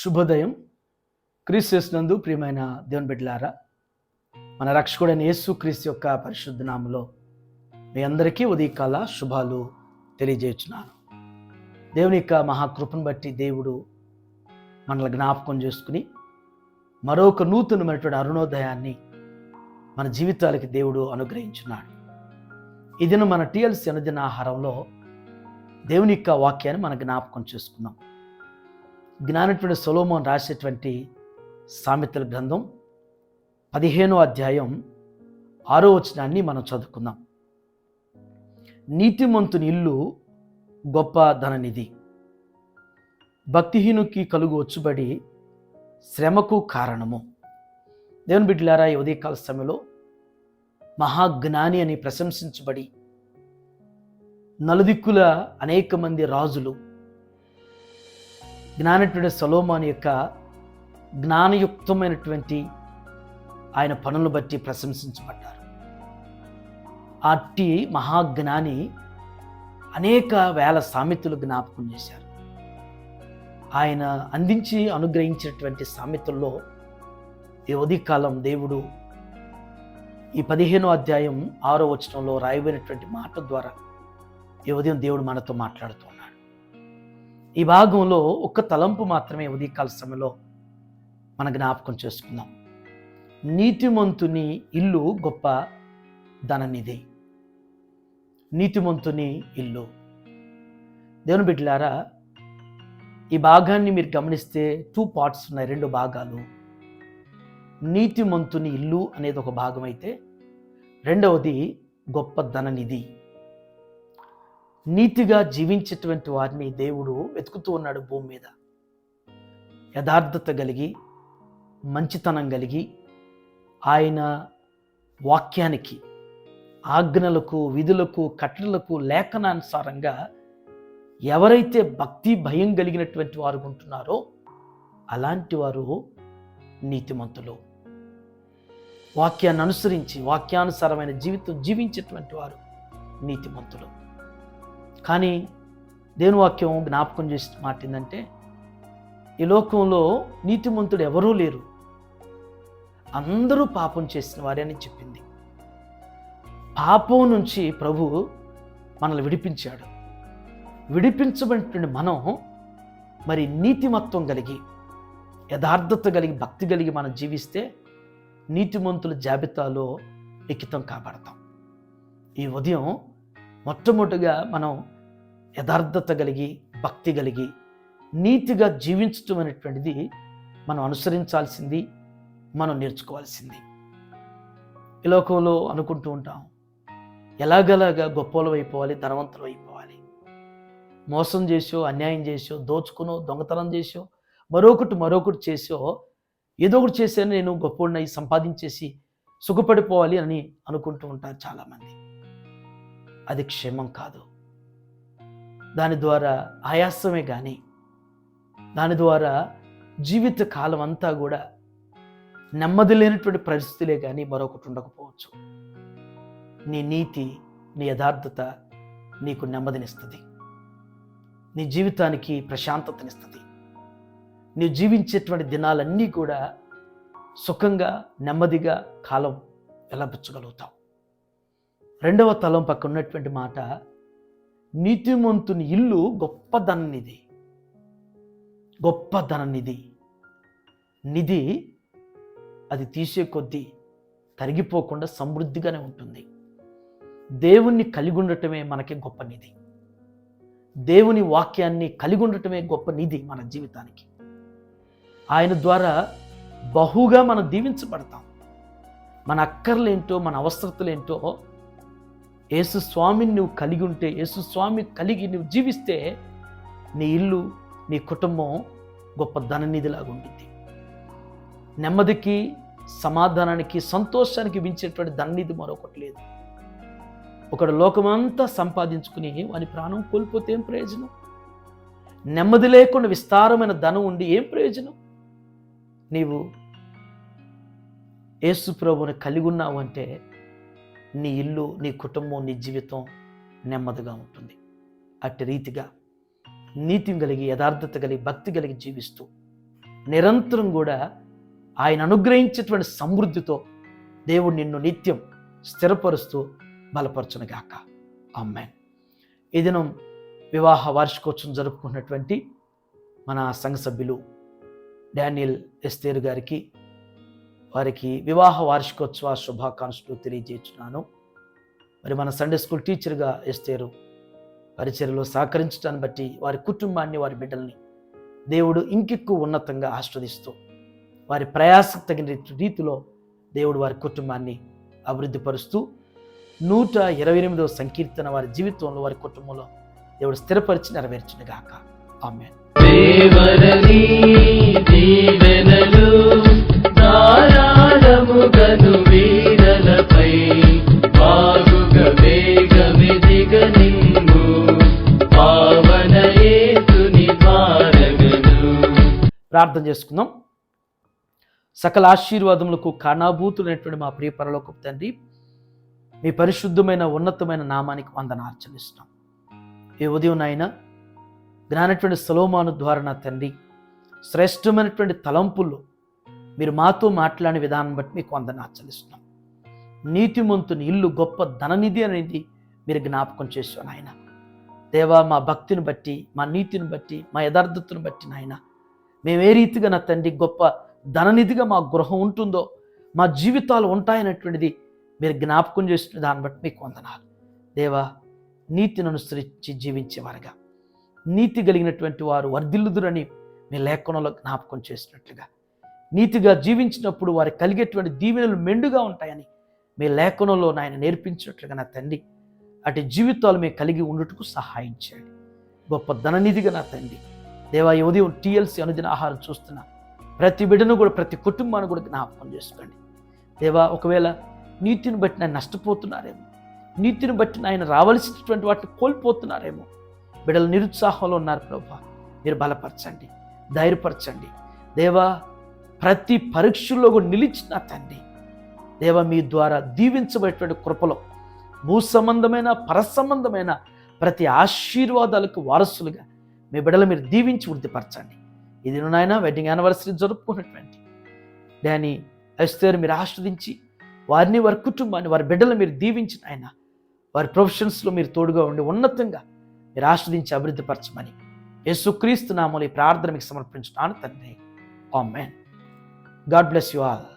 శుభోదయం. క్రీస్తునందు ప్రియమైన దేవుని బిడ్డలారా, మన రక్షకుడైన యేసు క్రీస్తు యొక్క పరిశుద్ధ నామములో మీ అందరికీ ఉదయకాల శుభాలు తెలియజేస్తున్నాను. దేవుని యొక్క మహాకృపను బట్టి దేవుడు మనల్ని జ్ఞాపకం చేసుకుని మరొక నూతనమైనటువంటి అరుణోదయాన్ని మన జీవితాలకి దేవుడు అనుగ్రహించున్నాడు. ఈ దినం మన టీఎల్సీ అనుదిన ఆహారంలో దేవుని యొక్క వాక్యాన్ని మనం జ్ఞాపకం చేసుకున్నాం. జ్ఞానటువంటి సొలొమోను రాసేటువంటి సామెతల గ్రంథం 15వ అధ్యాయం 6వ వచనాన్ని మనం చదువుకుందాం. నీతిమంతుని ఇల్లు గొప్ప ధననిధి, భక్తిహీనుకి కలుగు వచ్చుబడి శ్రమకు కారణము. దేవుని బిడ్డలారా, ఈ ఉదయకాల సమయంలో మహాజ్ఞాని అని ప్రశంసించబడి నలుదిక్కుల అనేక మంది రాజులు జ్ఞానటువంటి సొలొమోను యొక్క జ్ఞానయుక్తమైనటువంటి ఆయన పనులను బట్టి ప్రశంసించబడ్డారు. అట్టి మహాజ్ఞాని అనేక వేల సామెతలు జ్ఞాపకం చేశారు. ఆయన అందించి అనుగ్రహించినటువంటి సామెతల్లో ఈ ఉదయకాలం దేవుడు ఈ 15వ అధ్యాయం 6వ వచనంలో రాయబడినటువంటి మాట ద్వారా ఈ ఉదయం దేవుడు మనతో మాట్లాడుతున్నాడు. ఈ భాగంలో ఒక్క తలంపు మాత్రమే ఉదయకాల సమయంలో మన జ్ఞాపకం చేసుకుందాం. నీతిమంతుని ఇల్లు గొప్ప ధననిధి. నీతిమంతుని ఇల్లు. దేవుని బిడ్డలారా, ఈ భాగాన్ని మీరు గమనిస్తే 2 పార్ట్స్ ఉన్నాయి, 2 భాగాలు. నీతిమంతుని ఇల్లు అనేది ఒక భాగం అయితే, రెండవది గొప్ప ధననిధి. నీతిగా జీవించేటువంటి వారిని దేవుడు వెతుకుతూ ఉన్నాడు భూమి మీద. యథార్థత కలిగి, మంచితనం కలిగి, ఆయన వాక్యానికి, ఆజ్ఞలకు, విధులకు, కట్టడలకు లేఖనానుసారంగా ఎవరైతే భక్తి భయం కలిగినటువంటి వారు ఉంటున్నారో అలాంటి వారు నీతిమంతులు. వాక్యాన్ని అనుసరించి వాక్యానుసారమైన జీవితం జీవించేటువంటి వారు నీతిమంతులు. కానీ దేవుని వాక్యం జ్ఞాపకం చేసిన మాట ఏంటంటే, ఈ లోకంలో నీతిమంతుడు ఎవరూ లేరు, అందరూ పాపం చేసిన వారే అని చెప్పింది. పాపం నుంచి ప్రభు మనల్ని విడిపించాడు. విడిపించబడినటువంటి మనం మరి నీతిమత్వం కలిగి, యథార్థత కలిగి, భక్తి కలిగి మనం జీవిస్తే నీతిమంతుల జాబితాలో లిఖితం కాబడతాం. ఈ ఉదయం మొట్టమొదటిగా మనం యథార్థత కలిగి, భక్తి కలిగి, నీతిగా జీవించటం అనేటువంటిది మనం అనుసరించాల్సింది, మనం నేర్చుకోవాల్సింది. ఈ లోకంలో అనుకుంటూ ఉంటాం, ఎలాగలాగా గొప్పలు అయిపోవాలి, ధనవంతులు అయిపోవాలి. మోసం చేసో, అన్యాయం చేసో, దోచుకునో, దొంగతనం చేసో, మరొకటి చేసో, ఏదో ఒకటి చేశాను నేను గొప్పవాడిని సంపాదించేసి సుఖపడిపోవాలి అని అనుకుంటూ ఉంటారు చాలామంది. అది క్షేమం కాదు. దాని ద్వారా ఆయాసమే కానీ, దాని ద్వారా జీవిత కాలం అంతా కూడా నెమ్మది లేనటువంటి పరిస్థితులే కానీ మరొకటి ఉండకపోవచ్చు. నీ నీతి, నీ యథార్థత నీకు నెమ్మదినిస్తుంది, నీ జీవితానికి ప్రశాంతతనిస్తుంది. నీవు జీవించేటువంటి దినాలన్నీ కూడా సుఖంగా, నెమ్మదిగా కాలం వెల్లబుచ్చగలుగుతావు. రెండవ తలం పక్కన ఉన్నటువంటి మాట, నీతిమంతుని ఇల్లు గొప్ప ధననిధి. గొప్ప ధననిధి. నిధి అది తీసే కొద్దీ తరిగిపోకుండా సమృద్ధిగానే ఉంటుంది. దేవుణ్ణి కలిగి ఉండటమే మనకి గొప్ప నిధి. దేవుని వాక్యాన్ని కలిగి ఉండటమే గొప్ప నిధి మన జీవితానికి. ఆయన ద్వారా బహుగా మనం దీవించబడతాం. మన అక్కర్లేంటో, మన అవసరతలేంటో యేసు స్వామిని నువ్వు కలిగి ఉంటే, యేసు స్వామి కలిగి నువ్వు జీవిస్తే నీ ఇల్లు, నీ కుటుంబం గొప్ప ధననిధిలాగా ఉంటుంది. నెమ్మదికి, సమాధానానికి, సంతోషానికి మించేటువంటి ధననిధి మరొకటి లేదు. ఒకడు లోకమంతా సంపాదించుకుని వాని ప్రాణం కోల్పోతే ఏం ప్రయోజనం? నెమ్మది లేకుండా విస్తారమైన ధనం ఉండి ఏం ప్రయోజనం? నీవు యేసు ప్రభువుని కలిగి ఉన్నావు అంటే నీ ఇల్లు, నీ కుటుంబం, నీ జీవితం నెమ్మదిగా ఉంటుంది. అట్టి రీతిగా నీతి కలిగి, యథార్థత కలిగి, భక్తి కలిగి జీవిస్తూ నిరంతరం కూడా ఆయన అనుగ్రహించేటువంటి సమృద్ధితో దేవుడు నిన్ను నిత్యం స్థిరపరుస్తూ బలపరచునుగాక. ఆమేన్. ఈ దినం వివాహ వార్షికోత్సవం జరుపుకున్నటువంటి మన సంఘ సభ్యులు డానియల్ ఎస్తేరు గారికి, వారికి వివాహ వార్షికోత్సవ శుభాకాంక్షలు తెలియజేస్తున్నాను. మరి మన సండే స్కూల్ టీచర్గా ఎస్తేరు పరిచర్యలో సహకరించడాన్ని బట్టి వారి కుటుంబాన్ని, వారి బిడ్డల్ని దేవుడు ఇంకెక్కువ ఉన్నతంగా ఆస్వాదిస్తూ, వారి ప్రయాసకు తగిన రీతిలో దేవుడు వారి కుటుంబాన్ని అభివృద్ధి పరుస్తూ 128వ సంకీర్తన వారి జీవితంలో, వారి కుటుంబంలో దేవుడు స్థిరపరిచి నెరవేర్చునుగాక. ఆమేన్. దేవరని దీవెనలు ధారాళముగను వీరలపై బాగుగా వేగమెదిగ నిమ్ము పావన యేసుని పారగను. ప్రార్థన చేసుకుందాం. సకల ఆశీర్వాదములకు కారణభూతులైనటువంటి మా ప్రియ పరలోకపు తండ్రి, మీ పరిశుద్ధమైన ఉన్నతమైన నామానికి వందనాలు చెల్లిస్తున్నాం. ఈ ఉదయం నాయన జ్ఞానటువంటి సొలొమోను ద్వారా నా తండ్రి శ్రేష్టమైనటువంటి తలంపుల్లో మీరు మాతో మాట్లాడిన విధానం బట్టి మీకు వందనాలు చెల్లిస్తున్నాం. నీతిమంతుని ఇల్లు గొప్ప ధననిధి అనేది మీరు జ్ఞాపకం చేశావు నాయన. దేవా, మా భక్తిని బట్టి, మా నీతిని బట్టి, మా యథార్థతను బట్టి నాయన మేము ఏ రీతిగా నా తండ్రి గొప్ప ధననిధిగా మా గృహం ఉంటుందో, మా జీవితాలు ఉంటాయనేటువంటిది మీరు జ్ఞాపకం చేసిన దాన్ని బట్టి మీకు వందనాలు. దేవా, నీతిని అనుసరించి జీవించేవారుగా, నీతి కలిగినటువంటి వారు వర్ధిల్లుదురని మీ లేఖనంలో జ్ఞాపకం చేసినట్లుగా, నీతిగా జీవించినప్పుడు వారు కలిగేటువంటి దీవెనలు మెండుగా ఉంటాయని మీ లేఖనంలో నాయన నేర్పించినట్లుగా నా తండ్రి అటు జీవితాలు మేము కలిగి ఉండుటకు సహాయం చేయండి. గొప్ప ధననిధిగా నా తండ్రి దేవా, ఈ ఉదయం టీఎల్సీ అనుదిన ఆహారం చూస్తున్న ప్రతి బిడ్డను కూడా, ప్రతి కుటుంబాన్ని కూడా జ్ఞాపకం చేసుకోండి. దేవా, ఒకవేళ నీతిని బట్టి ఆయన నష్టపోతున్నారేమో, నీతిని బట్టి ఆయన రావాల్సినటువంటి వాటిని కోల్పోతున్నారేమో, బిడ్డలు నిరుత్సాహంలో ఉన్నారు ప్రభువా, మీరు బలపరచండి, ధైర్యపరచండి. దేవా, ప్రతి పరీక్షల్లో కూడా నిలిచిన తండ్రి దేవా, మీ ద్వారా దీవించబడేటువంటి కృపలో భూ సంబంధమైన పరసంబంధమైన ప్రతి ఆశీర్వాదాలకు వారసులుగా మీ బిడ్డలు మీరు దీవించి వృద్ధిపరచండి. ఇది నాయన వెడ్డింగ్ యానివర్సరీ జరుపుకున్నటువంటి డానీ ఎస్తేరు మీరు ఆస్వాదించి వారిని, వారి కుటుంబాన్ని, వారి బిడ్డలు మీరు దీవించిన ఆయన వారి ప్రొఫెషన్స్లో మీరు తోడుగా ఉండి ఉన్నతంగా మీరు ఆస్వాదించి అభివృద్ధిపరచమని యేసుక్రీస్తు నామములో ఈ ప్రార్థన మీకు సమర్పించున్నాను తండ్రి. Amen. God bless you all.